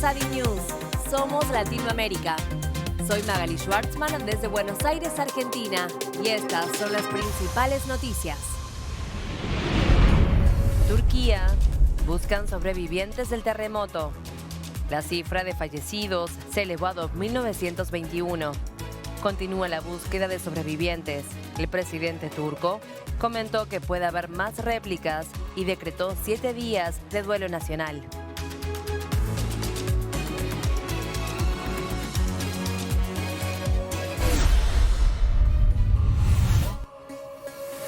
Bienvenidos a D-News. Somos Latinoamérica. Soy Magali Schwartzman desde Buenos Aires, Argentina, y estas son las principales noticias. Turquía. Buscan sobrevivientes del terremoto. La cifra de fallecidos se elevó a 2.921. Continúa la búsqueda de sobrevivientes. El presidente turco comentó que puede haber más réplicas y decretó 7 días de duelo nacional.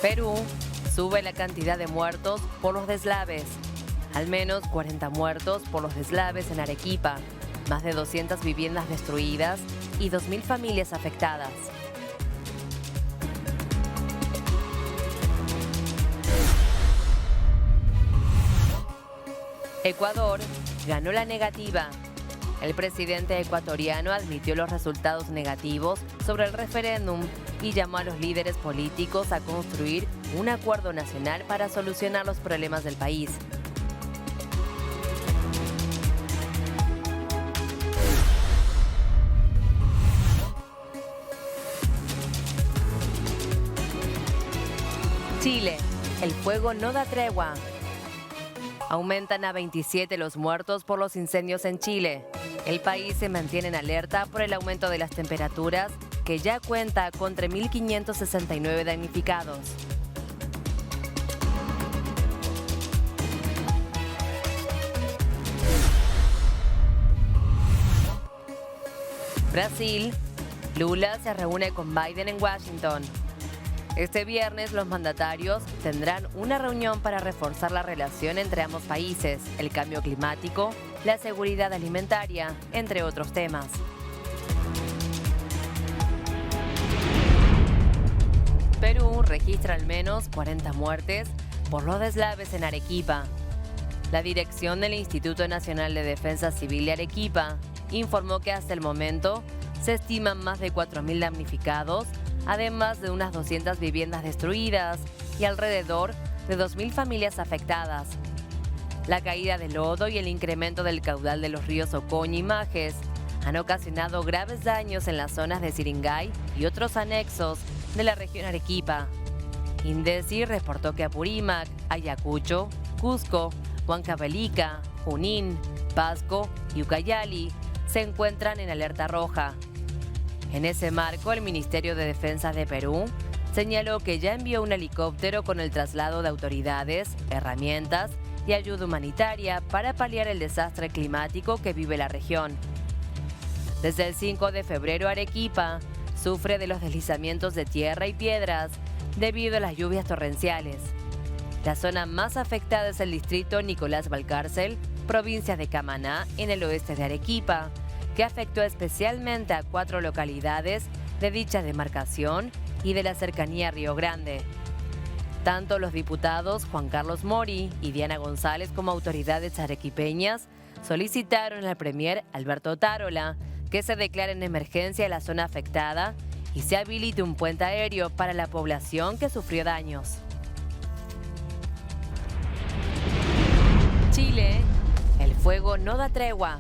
Perú sube la cantidad de muertos por los deslaves. Al menos 40 muertos por los deslaves en Arequipa, más de 200 viviendas destruidas y 2.000 familias afectadas. Ecuador ganó la negativa. El presidente ecuatoriano admitió los resultados negativos sobre el referéndum y llamó a los líderes políticos a construir un acuerdo nacional para solucionar los problemas del país. Chile, el fuego no da tregua. Aumentan a 27 los muertos por los incendios en Chile. El país se mantiene en alerta por el aumento de las temperaturas, que ya cuenta con 3.569 damnificados. Brasil. Lula se reúne con Biden en Washington. Este viernes los mandatarios tendrán una reunión para reforzar la relación entre ambos países, el cambio climático, la seguridad alimentaria, entre otros temas. Perú registra al menos 40 muertes por los deslaves en Arequipa. La dirección del Instituto Nacional de Defensa Civil de Arequipa informó que hasta el momento se estiman más de 4.000 damnificados, además de unas 200 viviendas destruidas y alrededor de 2.000 familias afectadas. La caída de lodo y el incremento del caudal de los ríos Ocoña y Majes han ocasionado graves daños en las zonas de Siringay y otros anexos de la región Arequipa. INDECI reportó que Apurímac, Ayacucho, Cusco, Huancavelica, Junín, Pasco y Ucayali se encuentran en alerta roja. En ese marco, el Ministerio de Defensa de Perú señaló que ya envió un helicóptero con el traslado de autoridades, herramientas y ayuda humanitaria para paliar el desastre climático que vive la región. Desde el 5 de febrero, Arequipa sufre de los deslizamientos de tierra y piedras debido a las lluvias torrenciales. La zona más afectada es el distrito Nicolás Valcárcel, provincia de Camaná, en el oeste de Arequipa, que afectó especialmente a 4 localidades de dicha demarcación y de la cercanía a Río Grande. Tanto los diputados Juan Carlos Mori y Diana González como autoridades arequipeñas solicitaron al premier Alberto Otárola que se declare en emergencia la zona afectada y se habilite un puente aéreo para la población que sufrió daños. Chile, el fuego no da tregua.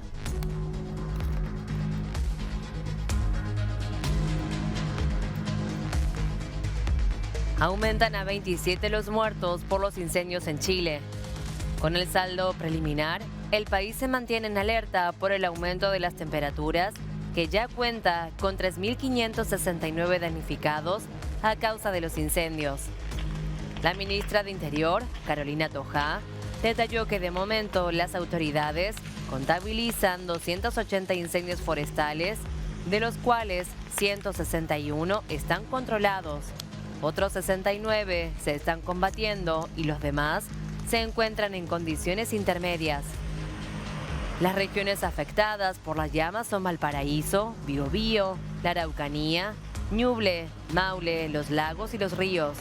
Aumentan a 27 los muertos por los incendios en Chile. Con el saldo preliminar, el país se mantiene en alerta por el aumento de las temperaturas, que ya cuenta con 3.569 damnificados a causa de los incendios. La ministra de Interior, Carolina Toja, detalló que de momento las autoridades contabilizan 280 incendios forestales, de los cuales 161 están controlados. Otros 69 se están combatiendo y los demás se encuentran en condiciones intermedias. Las regiones afectadas por las llamas son Valparaíso, Biobío, la Araucanía, Ñuble, Maule, los lagos y los ríos.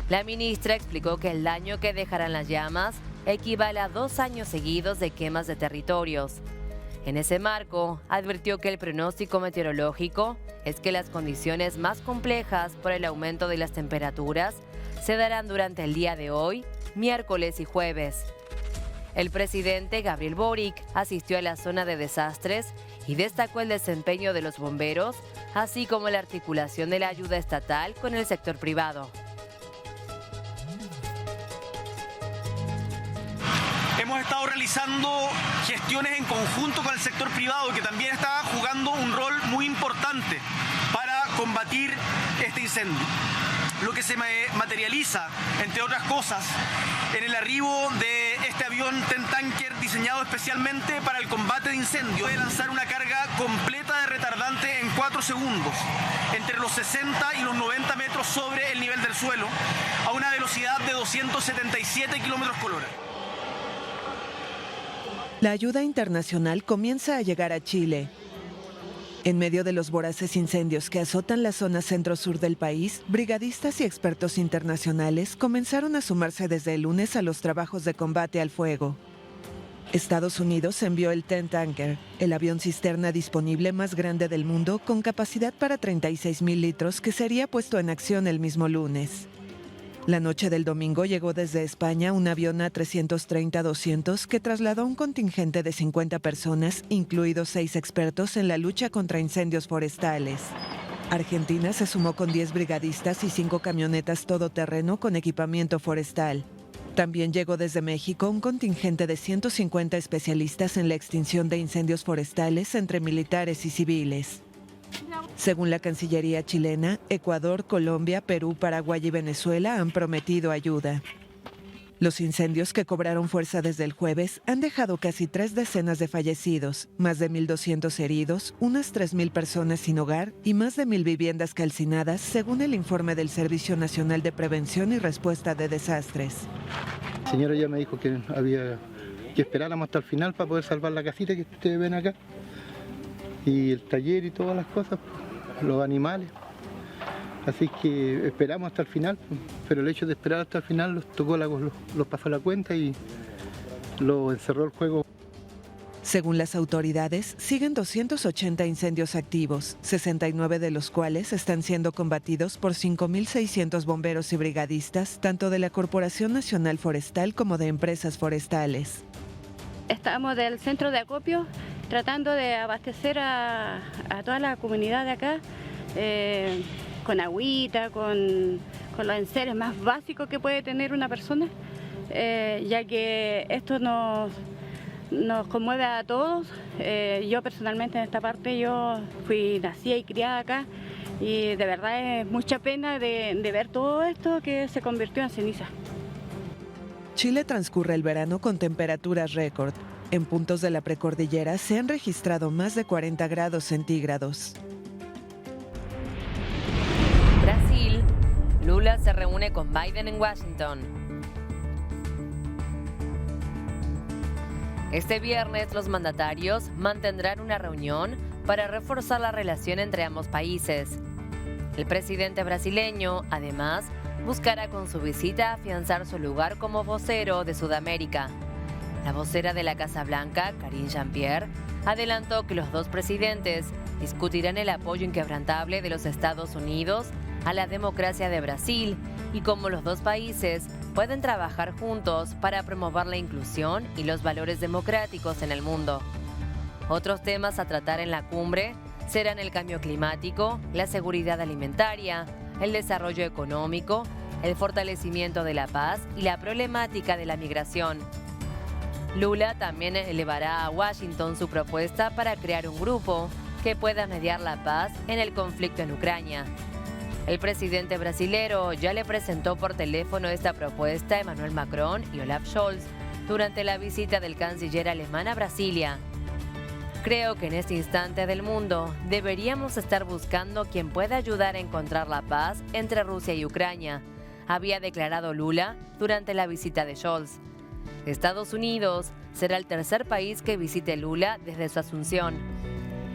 La ministra explicó que el daño que dejarán las llamas equivale a 2 años seguidos de quemas de territorios. En ese marco, advirtió que el pronóstico meteorológico es que las condiciones más complejas por el aumento de las temperaturas se darán durante el día de hoy, miércoles y jueves. El presidente Gabriel Boric asistió a la zona de desastres y destacó el desempeño de los bomberos, así como la articulación de la ayuda estatal con el sector privado. Hemos estado realizando gestiones en conjunto con el sector privado, que también está jugando un rol muy importante para combatir este incendio. Lo que se materializa, entre otras cosas, en el arribo de este avión Tanker diseñado especialmente para el combate de incendios. Puede lanzar una carga completa de retardante en 4 segundos, entre los 60 y los 90 metros sobre el nivel del suelo, a una velocidad de 277 kilómetros por hora. La ayuda internacional comienza a llegar a Chile. En medio de los voraces incendios que azotan la zona centro-sur del país, brigadistas y expertos internacionales comenzaron a sumarse desde el lunes a los trabajos de combate al fuego. Estados Unidos envió el Tanker, el avión cisterna disponible más grande del mundo con capacidad para 36,000 litros que sería puesto en acción el mismo lunes. La noche del domingo llegó desde España un avión A330-200 que trasladó un contingente de 50 personas, incluidos 6 expertos en la lucha contra incendios forestales. Argentina se sumó con 10 brigadistas y 5 camionetas todoterreno con equipamiento forestal. También llegó desde México un contingente de 150 especialistas en la extinción de incendios forestales entre militares y civiles. Según la Cancillería chilena, Ecuador, Colombia, Perú, Paraguay y Venezuela han prometido ayuda. Los incendios que cobraron fuerza desde el jueves han dejado casi 3 decenas de fallecidos, más de 1,200 heridos, unas 3,000 personas sin hogar y más de 1,000 viviendas calcinadas, según el informe del Servicio Nacional de Prevención y Respuesta de Desastres. La señora ya me dijo que había que esperáramos hasta el final para poder salvar la casita que ustedes ven acá. Y el taller y todas las cosas, los animales. Así que esperamos hasta el final, pero el hecho de esperar hasta el final los pasó la cuenta y lo encerró el juego. Según las autoridades, siguen 280 incendios activos, 69 de los cuales están siendo combatidos por 5,600 bomberos y brigadistas, tanto de la Corporación Nacional Forestal como de empresas forestales. Estamos del centro de acopio tratando de abastecer a toda la comunidad de acá con agüita, con los enseres más básicos que puede tener una persona, ya que esto nos conmueve a todos. Yo personalmente en esta parte, yo fui nacida y criada acá y de verdad es mucha pena de ver todo esto que se convirtió en ceniza. Chile transcurre el verano con temperaturas récord. En puntos de la precordillera se han registrado más de 40 grados centígrados. Brasil. Lula se reúne con Biden en Washington. Este viernes los mandatarios mantendrán una reunión para reforzar la relación entre ambos países. El presidente brasileño, además, buscará con su visita afianzar su lugar como vocero de Sudamérica. La vocera de la Casa Blanca, Karine Jean-Pierre, adelantó que los dos presidentes discutirán el apoyo inquebrantable de los Estados Unidos a la democracia de Brasil y cómo los dos países pueden trabajar juntos para promover la inclusión y los valores democráticos en el mundo. Otros temas a tratar en la cumbre serán el cambio climático, la seguridad alimentaria, el desarrollo económico, el fortalecimiento de la paz y la problemática de la migración. Lula también elevará a Washington su propuesta para crear un grupo que pueda mediar la paz en el conflicto en Ucrania. El presidente brasilero ya le presentó por teléfono esta propuesta a Emmanuel Macron y Olaf Scholz durante la visita del canciller alemán a Brasilia. Creo que en este instante del mundo deberíamos estar buscando quien pueda ayudar a encontrar la paz entre Rusia y Ucrania, había declarado Lula durante la visita de Scholz. Estados Unidos será el tercer país que visite Lula desde su asunción.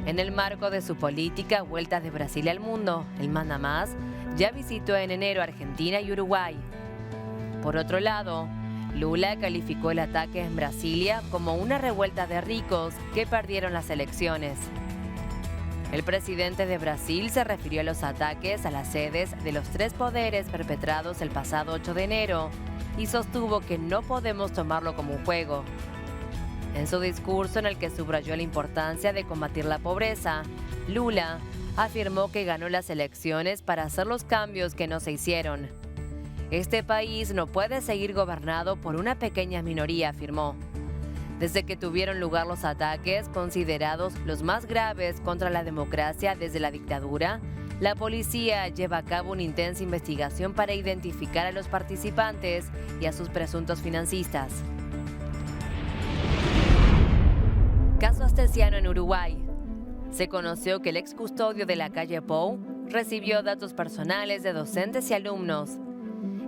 En el marco de su política Vuelta de Brasil al Mundo, el mandamás ya visitó en enero Argentina y Uruguay. Por otro lado, Lula calificó el ataque en Brasilia como una revuelta de ricos que perdieron las elecciones. El presidente de Brasil se refirió a los ataques a las sedes de los tres poderes perpetrados el pasado 8 de enero y sostuvo que no podemos tomarlo como un juego. En su discurso, en el que subrayó la importancia de combatir la pobreza, Lula afirmó que ganó las elecciones para hacer los cambios que no se hicieron. Este país no puede seguir gobernado por una pequeña minoría, afirmó. Desde que tuvieron lugar los ataques, considerados los más graves contra la democracia desde la dictadura, la policía lleva a cabo una intensa investigación para identificar a los participantes y a sus presuntos financistas. Caso Astesiano en Uruguay. Se conoció que el ex custodio de la calle Pou recibió datos personales de docentes y alumnos.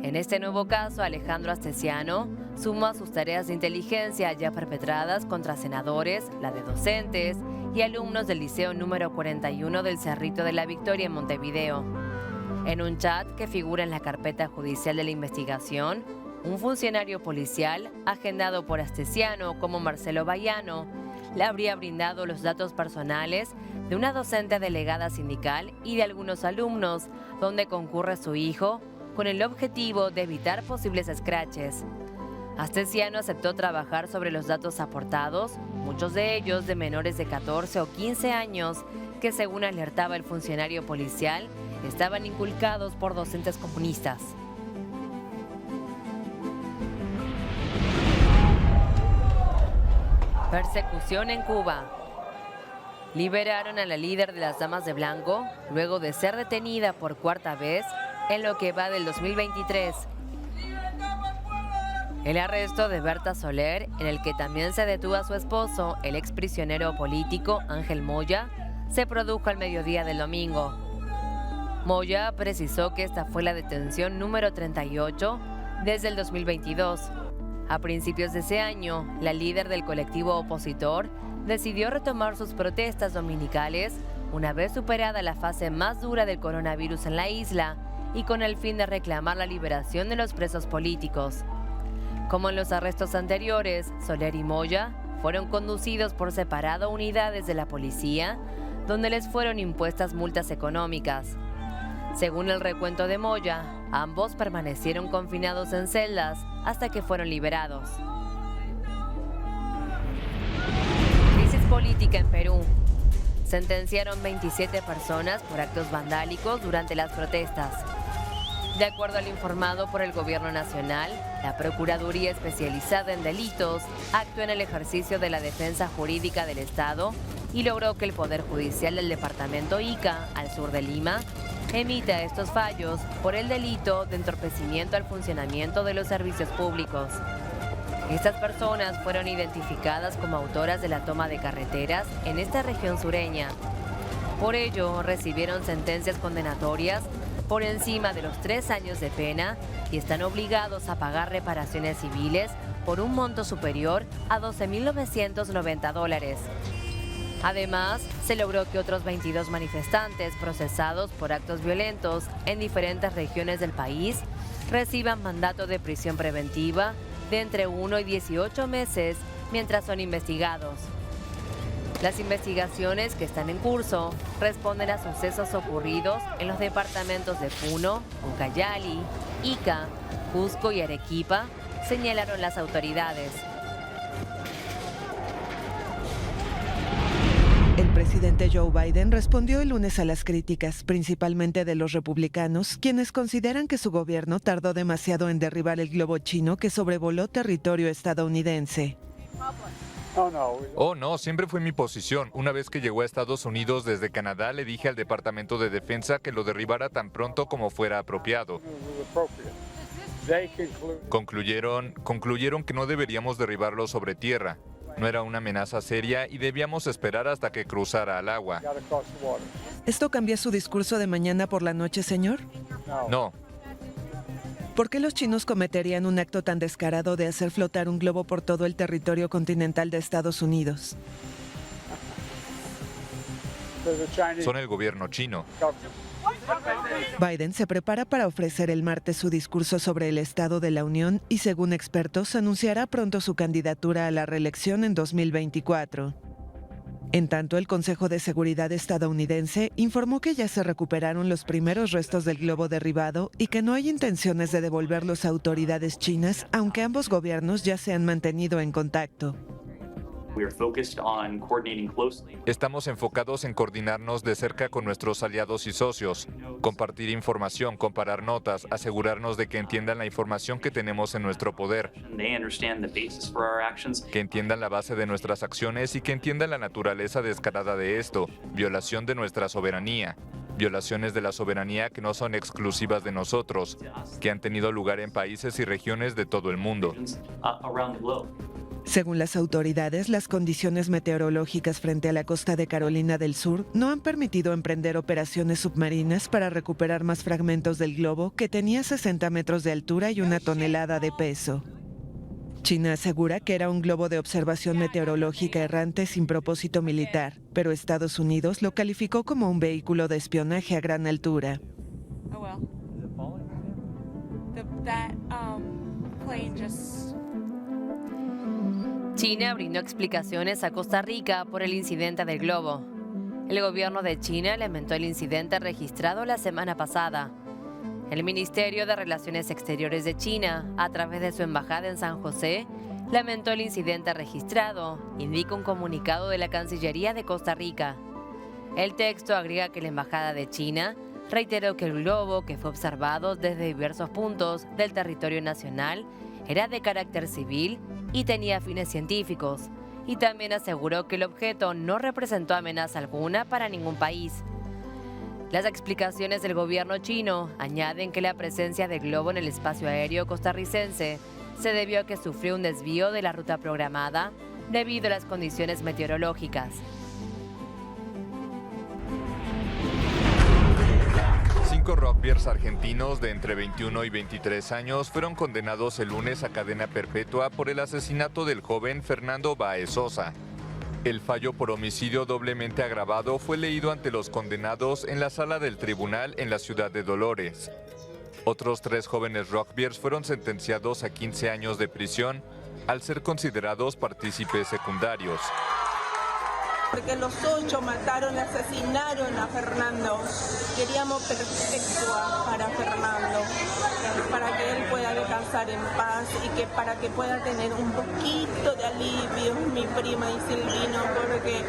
En este nuevo caso, Alejandro Astesiano sumó a sus tareas de inteligencia ya perpetradas contra senadores, la de docentes y alumnos del Liceo número 41 del Cerrito de la Victoria en Montevideo. En un chat que figura en la carpeta judicial de la investigación, un funcionario policial, agendado por Astesiano como Marcelo Baiano, le habría brindado los datos personales de una docente delegada sindical y de algunos alumnos, donde concurre su hijo, con el objetivo de evitar posibles escraches. Astesiano aceptó trabajar sobre los datos aportados, muchos de ellos de menores de 14 o 15 años, que según alertaba el funcionario policial, estaban inculcados por docentes comunistas. Persecución en Cuba. Liberaron a la líder de las Damas de Blanco luego de ser detenida por cuarta vez en lo que va del 2023. El arresto de Berta Soler, en el que también se detuvo a su esposo, el exprisionero político Ángel Moya, se produjo al mediodía del domingo. Moya precisó que esta fue la detención número 38 desde el 2022. A principios de ese año, la líder del colectivo opositor decidió retomar sus protestas dominicales una vez superada la fase más dura del coronavirus en la isla y con el fin de reclamar la liberación de los presos políticos. Como en los arrestos anteriores, Soler y Moya fueron conducidos por separado a unidades de la policía, donde les fueron impuestas multas económicas. Según el recuento de Moya, ambos permanecieron confinados en celdas hasta que fueron liberados. Crisis política en Perú. Sentenciaron 27 personas por actos vandálicos durante las protestas. De acuerdo al informado por el Gobierno Nacional, la Procuraduría Especializada en Delitos actuó en el ejercicio de la defensa jurídica del Estado y logró que el Poder Judicial del Departamento Ica, al sur de Lima, emita estos fallos por el delito de entorpecimiento al funcionamiento de los servicios públicos. Estas personas fueron identificadas como autoras de la toma de carreteras en esta región sureña. Por ello, recibieron sentencias condenatorias por encima de los 3 años de pena y están obligados a pagar reparaciones civiles por un monto superior a $12.990. Además, se logró que otros 22 manifestantes procesados por actos violentos en diferentes regiones del país reciban mandato de prisión preventiva de entre 1 y 18 meses mientras son investigados. Las investigaciones que están en curso responden a sucesos ocurridos en los departamentos de Puno, Ucayali, Ica, Cusco y Arequipa, señalaron las autoridades. El presidente Joe Biden respondió el lunes a las críticas, principalmente de los republicanos, quienes consideran que su gobierno tardó demasiado en derribar el globo chino que sobrevoló territorio estadounidense. Oh, no, siempre fue mi posición. Una vez que llegó a Estados Unidos desde Canadá, le dije al Departamento de Defensa que lo derribara tan pronto como fuera apropiado. Concluyeron que no deberíamos derribarlo sobre tierra. No era una amenaza seria y debíamos esperar hasta que cruzara al agua. ¿Esto cambia su discurso de mañana por la noche, señor? No. ¿Por qué los chinos cometerían un acto tan descarado de hacer flotar un globo por todo el territorio continental de Estados Unidos? Son el gobierno chino. Biden se prepara para ofrecer el martes su discurso sobre el Estado de la Unión y, según expertos, anunciará pronto su candidatura a la reelección en 2024. En tanto, el Consejo de Seguridad estadounidense informó que ya se recuperaron los primeros restos del globo derribado y que no hay intenciones de devolverlos a autoridades chinas, aunque ambos gobiernos ya se han mantenido en contacto. Estamos enfocados en coordinarnos de cerca con nuestros aliados y socios, compartir información, comparar notas, asegurarnos de que entiendan la información que tenemos en nuestro poder, que entiendan la base de nuestras acciones y que entiendan la naturaleza descarada de esto, violación de nuestra soberanía. Violaciones de la soberanía que no son exclusivas de nosotros, que han tenido lugar en países y regiones de todo el mundo. Según las autoridades, las condiciones meteorológicas frente a la costa de Carolina del Sur no han permitido emprender operaciones submarinas para recuperar más fragmentos del globo que tenía 60 metros de altura y 1 tonelada de peso. China asegura que era un globo de observación meteorológica errante sin propósito militar, pero Estados Unidos lo calificó como un vehículo de espionaje a gran altura. China brindó explicaciones a Costa Rica por el incidente del globo. El gobierno de China lamentó el incidente registrado la semana pasada. El Ministerio de Relaciones Exteriores de China, a través de su embajada en San José, lamentó el incidente registrado, indica un comunicado de la Cancillería de Costa Rica. El texto agrega que la embajada de China reiteró que el globo, que fue observado desde diversos puntos del territorio nacional, era de carácter civil y tenía fines científicos, y también aseguró que el objeto no representó amenaza alguna para ningún país. Las explicaciones del gobierno chino añaden que la presencia del globo en el espacio aéreo costarricense se debió a que sufrió un desvío de la ruta programada debido a las condiciones meteorológicas. 5 rugbyers argentinos de entre 21 y 23 años fueron condenados el lunes a cadena perpetua por el asesinato del joven Fernando Báez Sosa. El fallo por homicidio doblemente agravado fue leído ante los condenados en la sala del tribunal en la ciudad de Dolores. Otros 3 jóvenes rugbyers fueron sentenciados a 15 años de prisión al ser considerados partícipes secundarios. Porque los 8 mataron, asesinaron a Fernando. Queríamos perpetua para Fernando, para que él pueda descansar en paz y que para que pueda tener un poquito de alivio, mi prima y Silvino, porque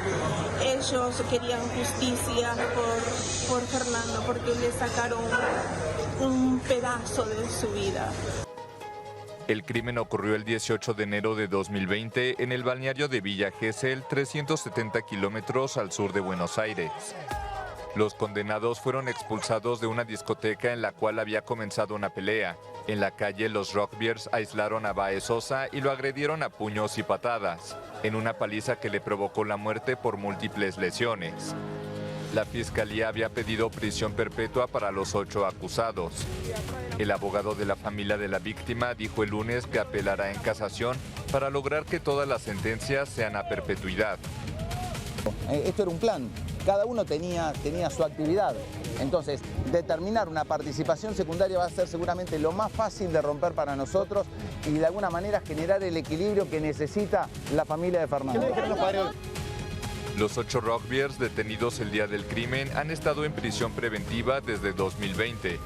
ellos querían justicia por Fernando, porque le sacaron un pedazo de su vida. El crimen ocurrió el 18 de enero de 2020 en el balneario de Villa Gesell, 370 kilómetros al sur de Buenos Aires. Los condenados fueron expulsados de una discoteca en la cual había comenzado una pelea. En la calle, los rugbyers aislaron a Báez Sosa y lo agredieron a puños y patadas, en una paliza que le provocó la muerte por múltiples lesiones. La fiscalía había pedido prisión perpetua para los 8 acusados. El abogado de la familia de la víctima dijo el lunes que apelará en casación para lograr que todas las sentencias sean a perpetuidad. Esto era un plan, cada uno tenía su actividad. Entonces, determinar una participación secundaria va a ser seguramente lo más fácil de romper para nosotros y de alguna manera generar el equilibrio que necesita la familia de Fernando. Los 8 rugbyers detenidos el día del crimen han estado en prisión preventiva desde 2020.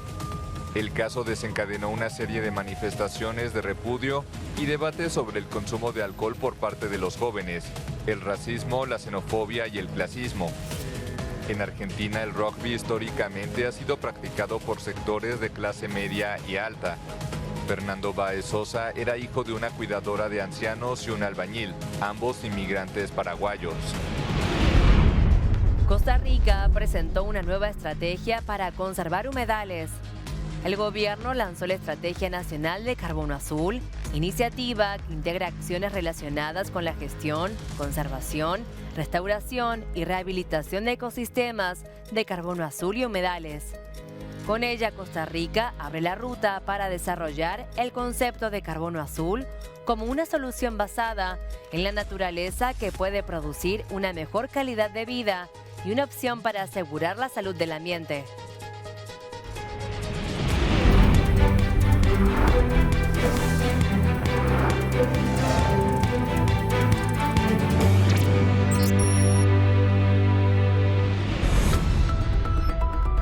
El caso desencadenó una serie de manifestaciones de repudio y debates sobre el consumo de alcohol por parte de los jóvenes, el racismo, la xenofobia y el clasismo. En Argentina, el rugby históricamente ha sido practicado por sectores de clase media y alta. Fernando Báez Sosa era hijo de una cuidadora de ancianos y un albañil, ambos inmigrantes paraguayos. Costa Rica presentó una nueva estrategia para conservar humedales. El gobierno lanzó la Estrategia Nacional de Carbono Azul, iniciativa que integra acciones relacionadas con la gestión, conservación, restauración y rehabilitación de ecosistemas de carbono azul y humedales. Con ella, Costa Rica abre la ruta para desarrollar el concepto de carbono azul como una solución basada en la naturaleza que puede producir una mejor calidad de vida y una opción para asegurar la salud del ambiente.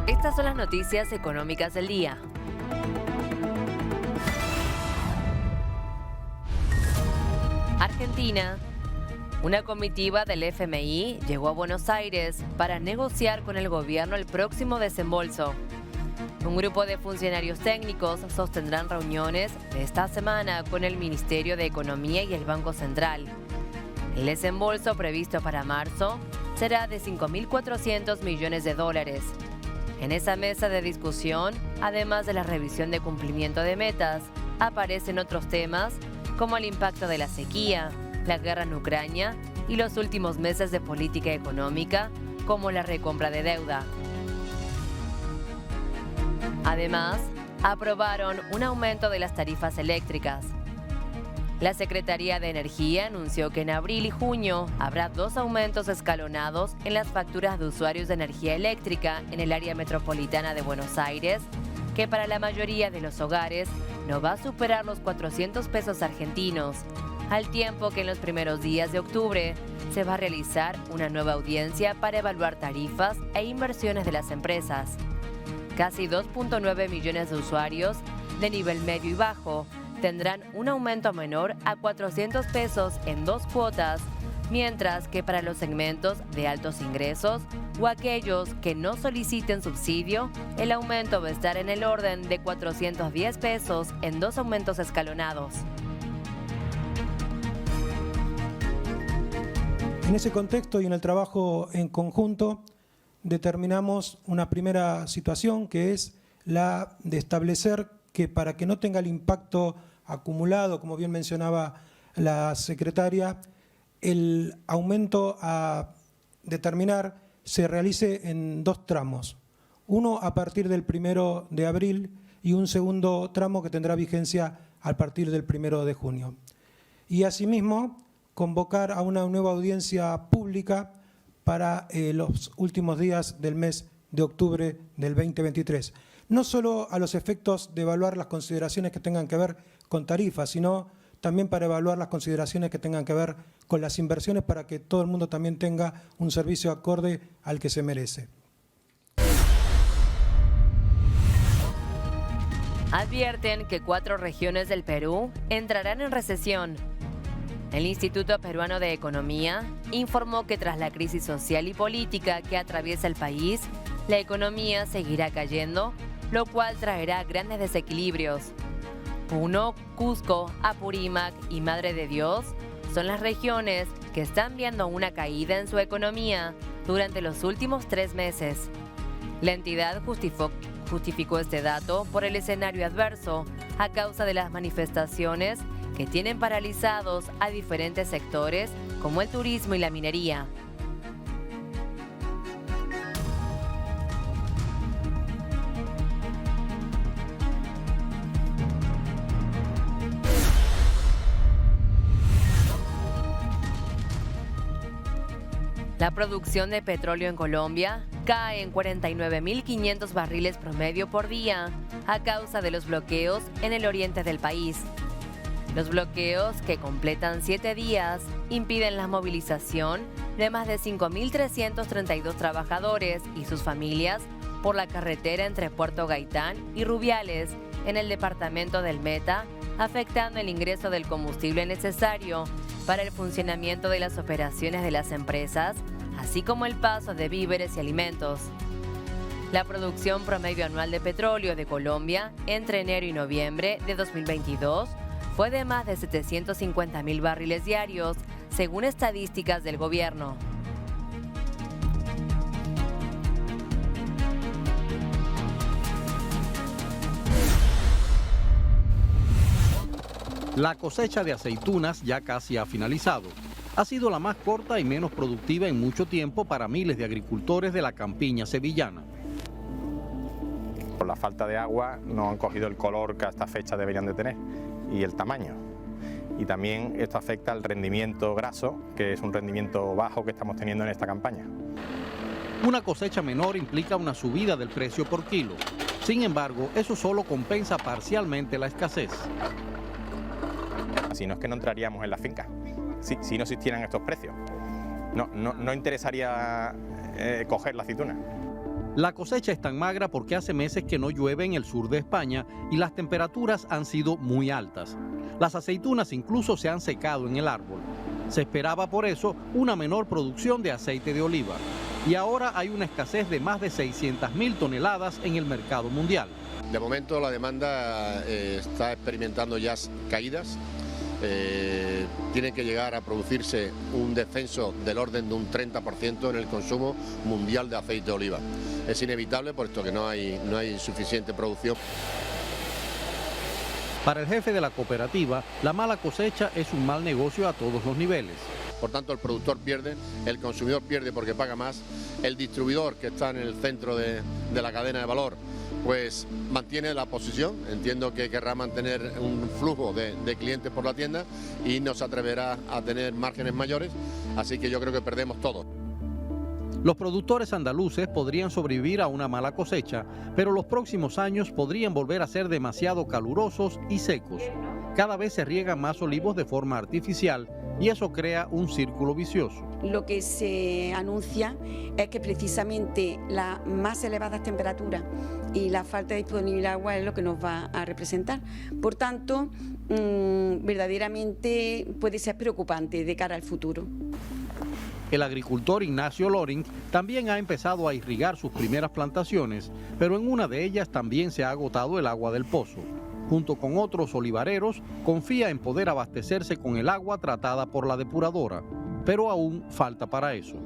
Estas son las noticias económicas del día. Argentina. Una comitiva del FMI llegó a Buenos Aires para negociar con el gobierno el próximo desembolso. Un grupo de funcionarios técnicos sostendrán reuniones esta semana con el Ministerio de Economía y el Banco Central. El desembolso previsto para marzo será de 5.400 millones de dólares. En esa mesa de discusión, además de la revisión de cumplimiento de metas, aparecen otros temas como el impacto de la sequía, la guerra en Ucrania y los últimos meses de política económica, como la recompra de deuda. Además, aprobaron un aumento de las tarifas eléctricas. La Secretaría de Energía anunció que en abril y junio habrá 2 aumentos escalonados en las facturas de usuarios de energía eléctrica en el área metropolitana de Buenos Aires, que para la mayoría de los hogares no va a superar los 400 pesos argentinos, al tiempo que en los primeros días de octubre se va a realizar una nueva audiencia para evaluar tarifas e inversiones de las empresas. Casi 2.9 millones de usuarios de nivel medio y bajo tendrán un aumento menor a 400 pesos en 2 cuotas, mientras que para los segmentos de altos ingresos o aquellos que no soliciten subsidio, el aumento va a estar en el orden de 410 pesos en 2 aumentos escalonados. En ese contexto y en el trabajo en conjunto, determinamos una primera situación que es la de establecer que para que no tenga el impacto acumulado, como bien mencionaba la secretaria, el aumento a determinar se realice en 2 tramos. Uno a partir del 1 de abril y un segundo tramo que tendrá vigencia a partir del 1 de junio. Y asimismo, convocar a una nueva audiencia pública para los últimos días del mes de octubre del 2023. No solo a los efectos de evaluar las consideraciones que tengan que ver con tarifas, sino también para evaluar las consideraciones que tengan que ver con las inversiones para que todo el mundo también tenga un servicio acorde al que se merece. Advierten que 4 regiones del Perú entrarán en recesión. El Instituto Peruano de Economía informó que tras la crisis social y política que atraviesa el país, la economía seguirá cayendo, lo cual traerá grandes desequilibrios. Puno, Cusco, Apurímac y Madre de Dios son las regiones que están viendo una caída en su economía durante los últimos 3 meses. La entidad justificó este dato por el escenario adverso a causa de las manifestaciones que tienen paralizados a diferentes sectores como el turismo y la minería. La producción de petróleo en Colombia cae en 49.500 barriles promedio por día a causa de los bloqueos en el oriente del país. Los bloqueos, que completan 7 días, impiden la movilización de más de 5.332 trabajadores y sus familias por la carretera entre Puerto Gaitán y Rubiales, en el departamento del Meta, afectando el ingreso del combustible necesario para el funcionamiento de las operaciones de las empresas, así como el paso de víveres y alimentos. La producción promedio anual de petróleo de Colombia entre enero y noviembre de 2022 fue de más de 750.000 barriles diarios, según estadísticas del gobierno. La cosecha de aceitunas ya casi ha finalizado. Ha sido la más corta y menos productiva en mucho tiempo para miles de agricultores de la campiña sevillana. Por la falta de agua no han cogido el color que a esta fecha deberían de tener y el tamaño. Y también esto afecta al rendimiento graso, que es un rendimiento bajo que estamos teniendo en esta campaña. Una cosecha menor implica una subida del precio por kilo. Sin embargo, eso solo compensa parcialmente la escasez. Si no es que no entraríamos en la finca, si no existieran estos precios. No interesaría coger la aceituna. La cosecha es tan magra porque hace meses que no llueve en el sur de España y las temperaturas han sido muy altas. Las aceitunas incluso se han secado en el árbol. Se esperaba por eso una menor producción de aceite de oliva. Y ahora hay una escasez de más de 600.000 toneladas en el mercado mundial. De momento la demanda está experimentando ya caídas. Tiene que llegar a producirse un descenso del orden de un 30% en el consumo mundial de aceite de oliva. Es inevitable puesto que no hay suficiente producción. Para el jefe de la cooperativa, la mala cosecha es un mal negocio a todos los niveles. Por tanto, el productor pierde, el consumidor pierde porque paga más, el distribuidor que está en el centro de la cadena de valor pues mantiene la posición, entiendo que querrá mantener un flujo de clientes por la tienda y no se atreverá a tener márgenes mayores, así que yo creo que perdemos todo. Los productores andaluces podrían sobrevivir a una mala cosecha, pero los próximos años podrían volver a ser demasiado calurosos y secos. Cada vez se riegan más olivos de forma artificial y eso crea un círculo vicioso. Lo que se anuncia es que precisamente las más elevadas temperaturas y la falta de disponibilidad de agua es lo que nos va a representar. Por tanto, verdaderamente puede ser preocupante de cara al futuro. El agricultor Ignacio Loring también ha empezado a irrigar sus primeras plantaciones, pero en una de ellas también se ha agotado el agua del pozo. Junto con otros olivareros, confía en poder abastecerse con el agua tratada por la depuradora, pero aún falta para eso.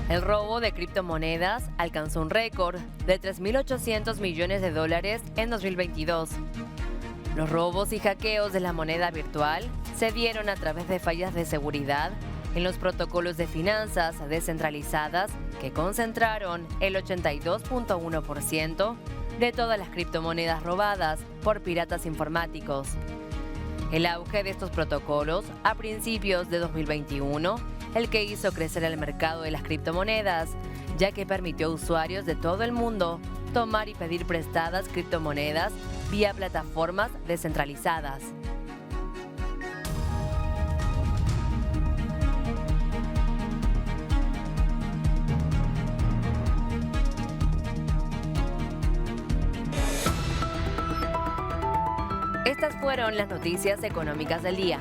El robo de criptomonedas alcanzó un récord de 3.800 millones de dólares en 2022. Los robos y hackeos de la moneda virtual se dieron a través de fallas de seguridad en los protocolos de finanzas descentralizadas que concentraron el 82.1% de todas las criptomonedas robadas por piratas informáticos. El auge de estos protocolos a principios de 2021, el que hizo crecer el mercado de las criptomonedas, ya que permitió a usuarios de todo el mundo tomar y pedir prestadas criptomonedas vía plataformas descentralizadas. Estas fueron las noticias económicas del día.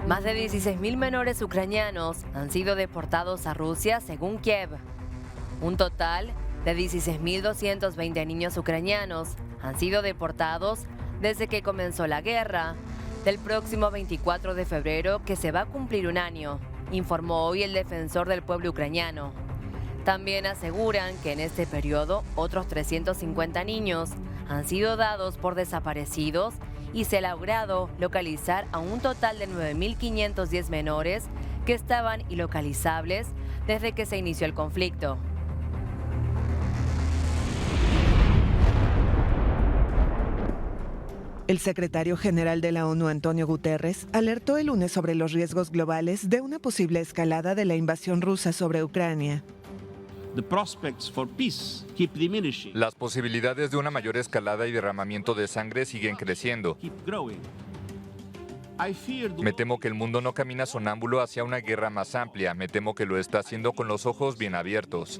Más de 16.000 menores ucranianos han sido deportados a Rusia según Kiev. Un total de 16.220 niños ucranianos han sido deportados desde que comenzó la guerra, del próximo 24 de febrero, que se va a cumplir un año, informó hoy el defensor del pueblo ucraniano. También aseguran que en este periodo otros 350 niños han sido dados por desaparecidos y se ha logrado localizar a un total de 9.510 menores que estaban ilocalizables desde que se inició el conflicto. El secretario general de la ONU, Antonio Guterres, alertó el lunes sobre los riesgos globales de una posible escalada de la invasión rusa sobre Ucrania. Las posibilidades de una mayor escalada y derramamiento de sangre siguen creciendo. Me temo que el mundo no camina sonámbulo hacia una guerra más amplia. Me temo que lo está haciendo con los ojos bien abiertos.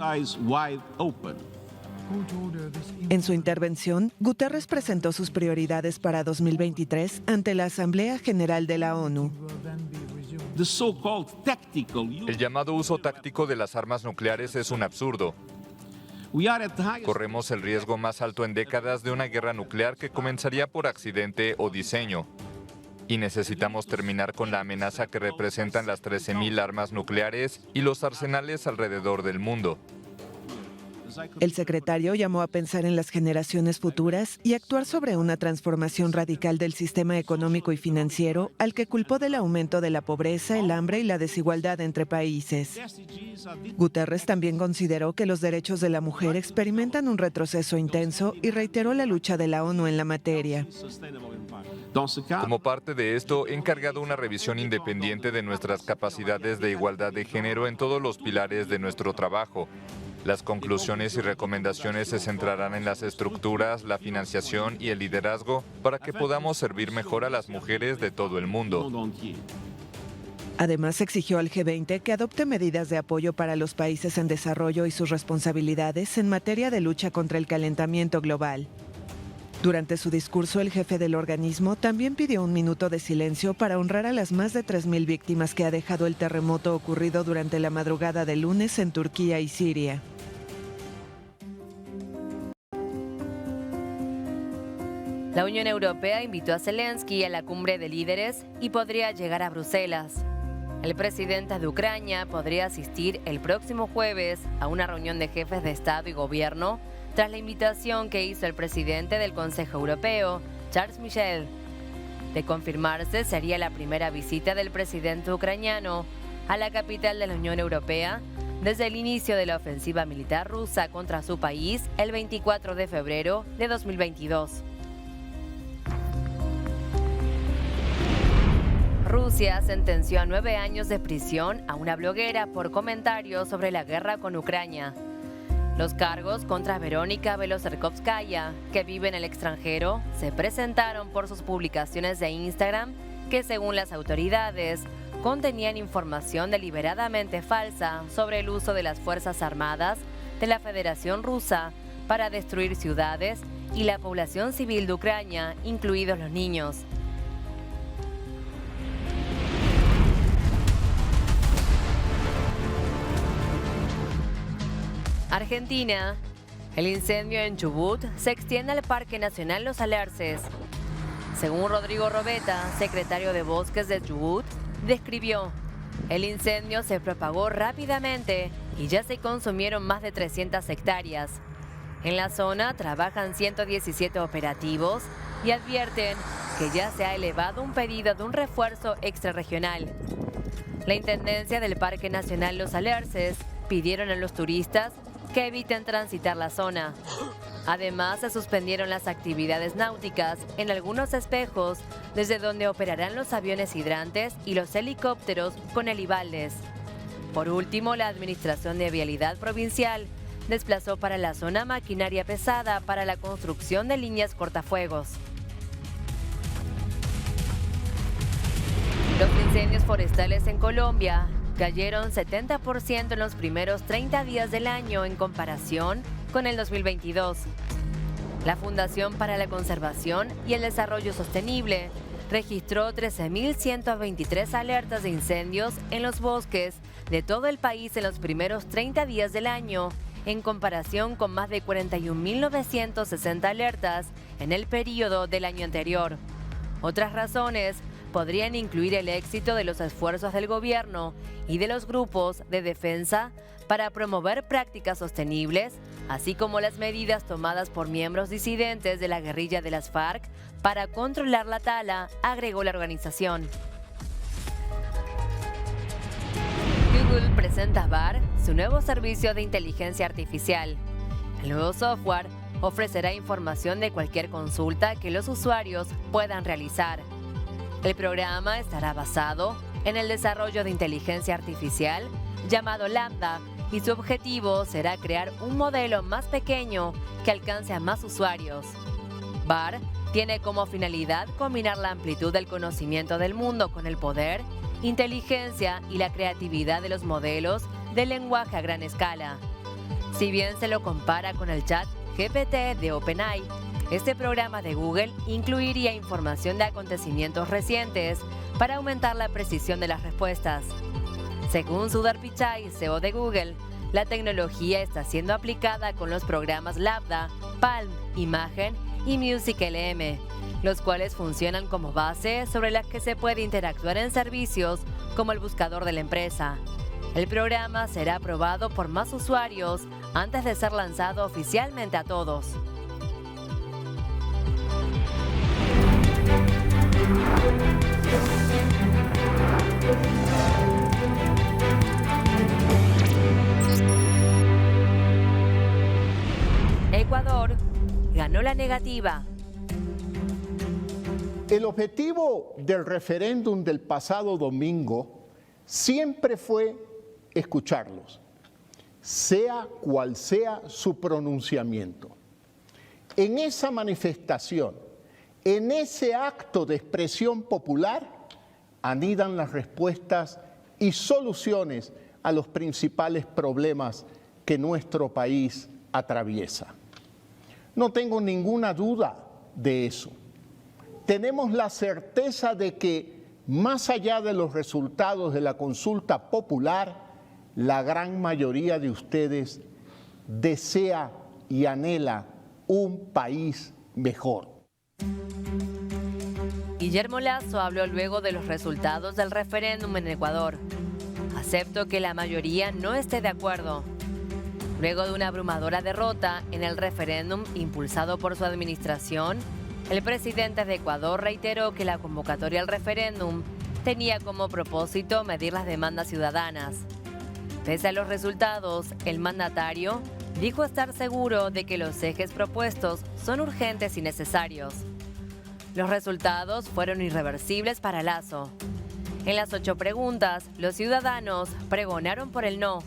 En su intervención, Guterres presentó sus prioridades para 2023 ante la Asamblea General de la ONU. El llamado uso táctico de las armas nucleares es un absurdo. Corremos el riesgo más alto en décadas de una guerra nuclear que comenzaría por accidente o diseño. Y necesitamos terminar con la amenaza que representan las 13.000 armas nucleares y los arsenales alrededor del mundo. El secretario llamó a pensar en las generaciones futuras y actuar sobre una transformación radical del sistema económico y financiero, al que culpó del aumento de la pobreza, el hambre y la desigualdad entre países. Guterres también consideró que los derechos de la mujer experimentan un retroceso intenso y reiteró la lucha de la ONU en la materia. Como parte de esto, he encargado una revisión independiente de nuestras capacidades de igualdad de género en todos los pilares de nuestro trabajo. Las conclusiones y recomendaciones se centrarán en las estructuras, la financiación y el liderazgo para que podamos servir mejor a las mujeres de todo el mundo. Además, exigió al G20 que adopte medidas de apoyo para los países en desarrollo y sus responsabilidades en materia de lucha contra el calentamiento global. Durante su discurso, el jefe del organismo también pidió un minuto de silencio para honrar a las más de 3.000 víctimas que ha dejado el terremoto ocurrido durante la madrugada del lunes en Turquía y Siria. La Unión Europea invitó a Zelensky a la cumbre de líderes y podría llegar a Bruselas. El presidente de Ucrania podría asistir el próximo jueves a una reunión de jefes de Estado y Gobierno tras la invitación que hizo el presidente del Consejo Europeo, Charles Michel. De confirmarse, sería la primera visita del presidente ucraniano a la capital de la Unión Europea desde el inicio de la ofensiva militar rusa contra su país el 24 de febrero de 2022. Rusia sentenció a 9 años de prisión a una bloguera por comentarios sobre la guerra con Ucrania. Los cargos contra Verónica Beloserkovskaya, que vive en el extranjero, se presentaron por sus publicaciones de Instagram que, según las autoridades, contenían información deliberadamente falsa sobre el uso de las Fuerzas Armadas de la Federación Rusa para destruir ciudades y la población civil de Ucrania, incluidos los niños. Argentina. El incendio en Chubut se extiende al Parque Nacional Los Alerces. Según Rodrigo Robeta, secretario de Bosques de Chubut, describió: el incendio se propagó rápidamente y ya se consumieron más de 300 hectáreas. En la zona trabajan 117 operativos y advierten que ya se ha elevado un pedido de un refuerzo extrarregional. La Intendencia del Parque Nacional Los Alerces pidieron a los turistas que eviten transitar la zona. Además, se suspendieron las actividades náuticas en algunos espejos, desde donde operarán los aviones hidrantes y los helicópteros con helibaldes. Por último, la Administración de Vialidad Provincial desplazó para la zona maquinaria pesada para la construcción de líneas cortafuegos. Los incendios forestales en Colombia cayeron 70% en los primeros 30 días del año en comparación con el 2022. La Fundación para la Conservación y el Desarrollo Sostenible registró 13.123 alertas de incendios en los bosques de todo el país en los primeros 30 días del año, en comparación con más de 41.960 alertas en el periodo del año anterior. Otras razones podrían incluir el éxito de los esfuerzos del gobierno y de los grupos de defensa para promover prácticas sostenibles, así como las medidas tomadas por miembros disidentes de la guerrilla de las FARC para controlar la tala, agregó la organización. Google presenta Bard, su nuevo servicio de inteligencia artificial. El nuevo software ofrecerá información de cualquier consulta que los usuarios puedan realizar. El programa estará basado en el desarrollo de inteligencia artificial llamado Lambda y su objetivo será crear un modelo más pequeño que alcance a más usuarios. Bard tiene como finalidad combinar la amplitud del conocimiento del mundo con el poder, inteligencia y la creatividad de los modelos de lenguaje a gran escala. Si bien se lo compara con el chat GPT de OpenAI, este programa de Google incluiría información de acontecimientos recientes para aumentar la precisión de las respuestas. Según Sundar Pichai, CEO de Google, la tecnología está siendo aplicada con los programas Lambda, Palm, Imagen y Music LM, los cuales funcionan como base sobre las que se puede interactuar en servicios como el buscador de la empresa. El programa será aprobado por más usuarios antes de ser lanzado oficialmente a todos. Ecuador ganó la negativa. El objetivo del referéndum del pasado domingo siempre fue escucharlos. sea cual sea su pronunciamiento. En esa manifestación, en ese acto de expresión popular, anidan las respuestas y soluciones a los principales problemas que nuestro país atraviesa. No tengo ninguna duda de eso. Tenemos la certeza de que, más allá de los resultados de la consulta popular, la gran mayoría de ustedes desea y anhela un país mejor. Guillermo Lasso habló luego de los resultados del referéndum en Ecuador. Acepto que la mayoría no esté de acuerdo. Luego de una abrumadora derrota en el referéndum impulsado por su administración, el presidente de Ecuador reiteró que la convocatoria al referéndum tenía como propósito medir las demandas ciudadanas. Pese a los resultados, el mandatario dijo estar seguro de que los ejes propuestos son urgentes y necesarios. Los resultados fueron irreversibles para Lasso. En las 8 preguntas, los ciudadanos pregonaron por el no.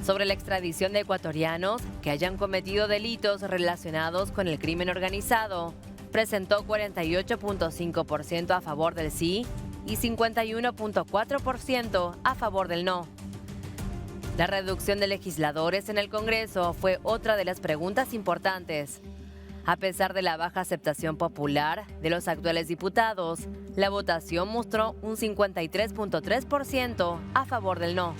Sobre la extradición de ecuatorianos que hayan cometido delitos relacionados con el crimen organizado, presentó 48.5% a favor del sí y 51.4% a favor del no. La reducción de legisladores en el Congreso fue otra de las preguntas importantes. A pesar de la baja aceptación popular de los actuales diputados, la votación mostró un 53.3% a favor del no.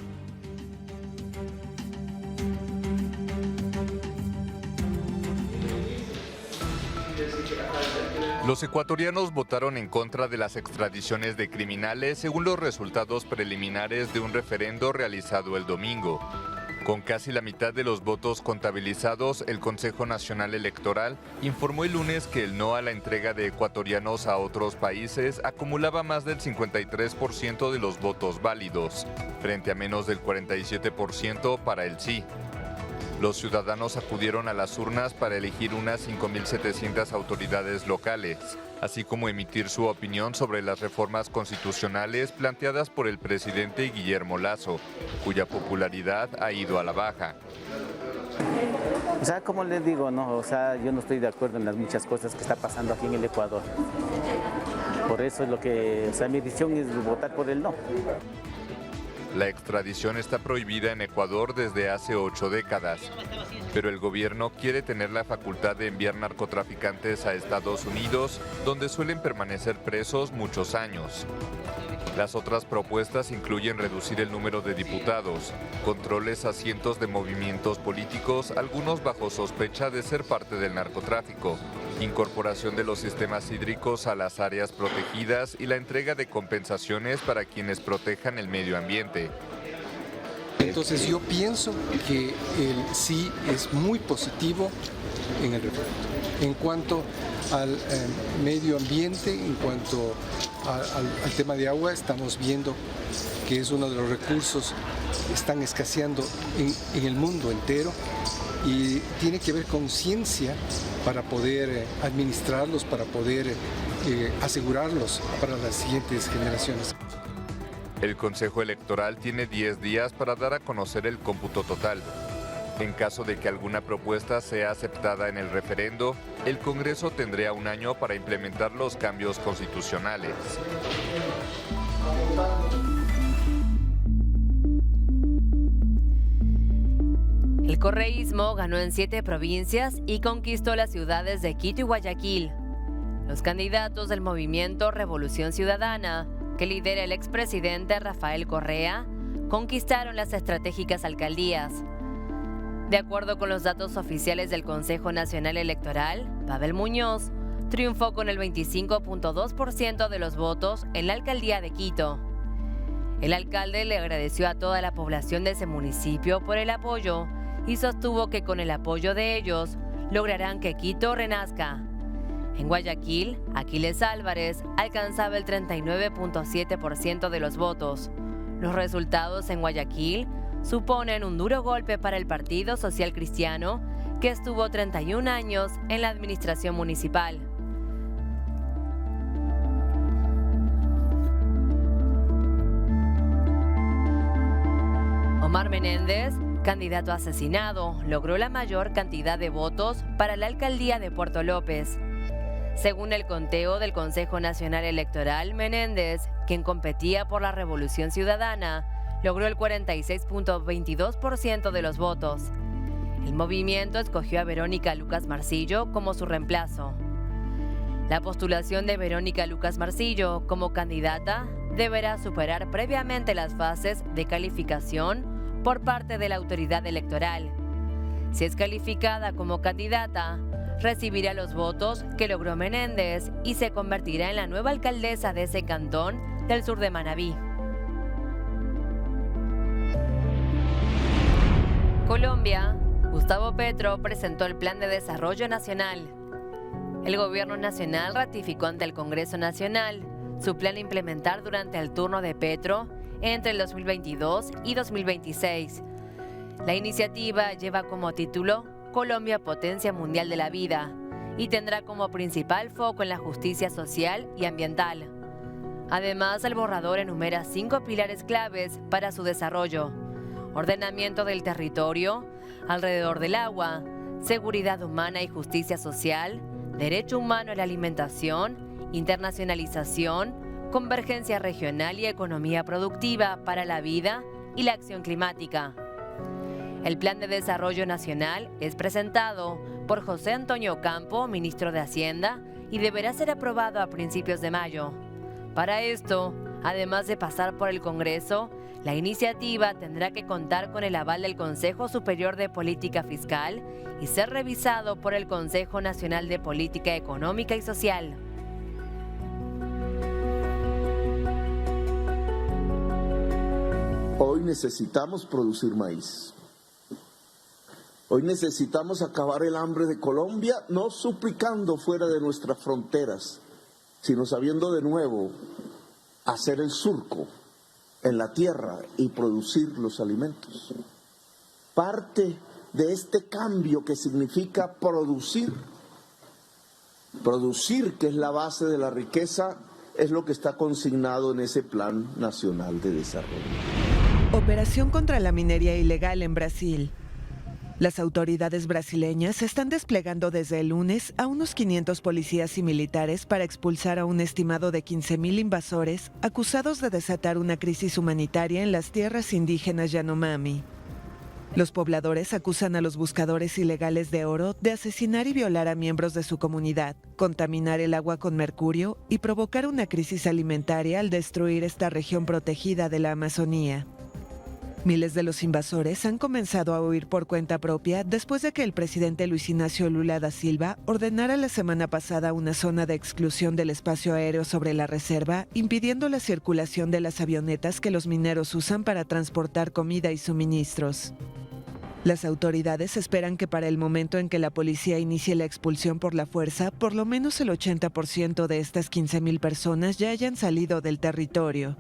Los ecuatorianos votaron en contra de las extradiciones de criminales según los resultados preliminares de un referendo realizado el domingo. Con casi la mitad de los votos contabilizados, el Consejo Nacional Electoral informó el lunes que el no a la entrega de ecuatorianos a otros países acumulaba más del 53% de los votos válidos, frente a menos del 47% para el sí. Los ciudadanos acudieron a las urnas para elegir unas 5.700 autoridades locales, así como emitir su opinión sobre las reformas constitucionales planteadas por el presidente Guillermo Lasso, cuya popularidad ha ido a la baja. O sea, como les digo, no, o sea, yo no estoy de acuerdo en las muchas cosas que está pasando aquí en el Ecuador. Por eso es lo que, o sea, mi decisión es votar por el no. La extradición está prohibida en Ecuador desde hace 8 décadas, pero el gobierno quiere tener la facultad de enviar narcotraficantes a Estados Unidos, donde suelen permanecer presos muchos años. Las otras propuestas incluyen reducir el número de diputados, controles a cientos de movimientos políticos, algunos bajo sospecha de ser parte del narcotráfico, incorporación de los sistemas hídricos a las áreas protegidas y la entrega de compensaciones para quienes protejan el medio ambiente. Entonces yo pienso que el sí es muy positivo en el referéndum. En cuanto al medio ambiente, en cuanto al tema de agua, estamos viendo que es uno de los recursos que están escaseando en el mundo entero y tiene que haber conciencia para poder administrarlos, para poder asegurarlos para las siguientes generaciones. El Consejo Electoral tiene 10 días para dar a conocer el cómputo total. En caso de que alguna propuesta sea aceptada en el referendo, el Congreso tendrá un año para implementar los cambios constitucionales. El correísmo ganó en 7 provincias y conquistó las ciudades de Quito y Guayaquil. Los candidatos del movimiento Revolución Ciudadana, que lidera el expresidente Rafael Correa, conquistaron las estratégicas alcaldías. De acuerdo con los datos oficiales del Consejo Nacional Electoral, Pavel Muñoz triunfó con el 25.2% de los votos en la alcaldía de Quito. El alcalde le agradeció a toda la población de ese municipio por el apoyo y sostuvo que con el apoyo de ellos lograrán que Quito renazca. En Guayaquil, Aquiles Álvarez alcanzaba el 39.7% de los votos. Los resultados en Guayaquil suponen un duro golpe para el Partido Social Cristiano, que estuvo 31 años en la administración municipal. Omar Menéndez candidato asesinado, logró la mayor cantidad de votos para la alcaldía de Puerto López. Según el conteo del Consejo Nacional Electoral, Menéndez, quien competía por la Revolución Ciudadana, logró el 46.22% de los votos. El movimiento escogió a Verónica Lucas Marcillo como su reemplazo. La postulación de Verónica Lucas Marcillo como candidata deberá superar previamente las fases de calificación por parte de la autoridad electoral. Si es calificada como candidata, recibirá los votos que logró Menéndez y se convertirá en la nueva alcaldesa de ese cantón del sur de Manabí. Colombia. Gustavo Petro presentó el Plan de Desarrollo Nacional. El Gobierno Nacional ratificó ante el Congreso Nacional su plan a implementar durante el turno de Petro entre el 2022 y 2026. La iniciativa lleva como título Colombia Potencia Mundial de la Vida y tendrá como principal foco en la justicia social y ambiental. Además, el borrador enumera 5 pilares claves para su desarrollo: ordenamiento del territorio, alrededor del agua, seguridad humana y justicia social, derecho humano a la alimentación, internacionalización, convergencia regional y economía productiva para la vida y la acción climática. El Plan de Desarrollo Nacional es presentado por José Antonio Ocampo, ministro de Hacienda, y deberá ser aprobado a principios de mayo. Para esto, además de pasar por el Congreso, la iniciativa tendrá que contar con el aval del Consejo Superior de Política Fiscal y ser revisado por el Consejo Nacional de Política Económica y Social. Hoy necesitamos producir maíz. Hoy necesitamos acabar el hambre de Colombia, no suplicando fuera de nuestras fronteras, sino sabiendo de nuevo hacer el surco en la tierra y producir los alimentos. Parte de este cambio que significa producir, que es la base de la riqueza, es lo que está consignado en ese Plan Nacional de Desarrollo. Operación contra la minería ilegal en Brasil. Las autoridades brasileñas están desplegando desde el lunes a unos 500 policías y militares para expulsar a un estimado de 15,000 invasores acusados de desatar una crisis humanitaria en las tierras indígenas Yanomami. Los pobladores acusan a los buscadores ilegales de oro de asesinar y violar a miembros de su comunidad, contaminar el agua con mercurio y provocar una crisis alimentaria al destruir esta región protegida de la Amazonía. Miles de los invasores han comenzado a huir por cuenta propia después de que el presidente Luis Ignacio Lula da Silva ordenara la semana pasada una zona de exclusión del espacio aéreo sobre la reserva, impidiendo la circulación de las avionetas que los mineros usan para transportar comida y suministros. Las autoridades esperan que para el momento en que la policía inicie la expulsión por la fuerza, por lo menos el 80% de estas 15,000 personas ya hayan salido del territorio.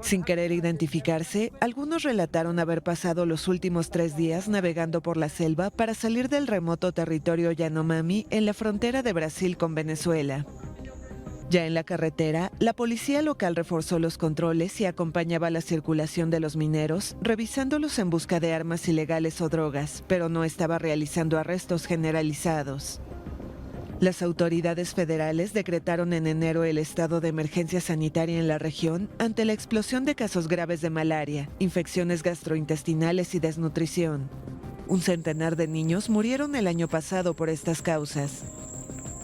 Sin querer identificarse, algunos relataron haber pasado los últimos 3 días navegando por la selva para salir del remoto territorio Yanomami en la frontera de Brasil con Venezuela. Ya en la carretera, la policía local reforzó los controles y acompañaba la circulación de los mineros, revisándolos en busca de armas ilegales o drogas, pero no estaba realizando arrestos generalizados. Las autoridades federales decretaron en enero el estado de emergencia sanitaria en la región ante la explosión de casos graves de malaria, infecciones gastrointestinales y desnutrición. Un centenar de niños murieron el año pasado por estas causas.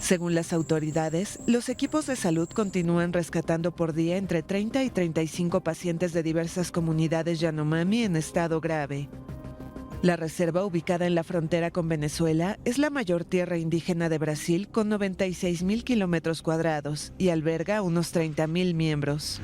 Según las autoridades, los equipos de salud continúan rescatando por día entre 30 y 35 pacientes de diversas comunidades Yanomami en estado grave. La reserva, ubicada en la frontera con Venezuela, es la mayor tierra indígena de Brasil con 96,000 kilómetros cuadrados y alberga unos 30,000 miembros.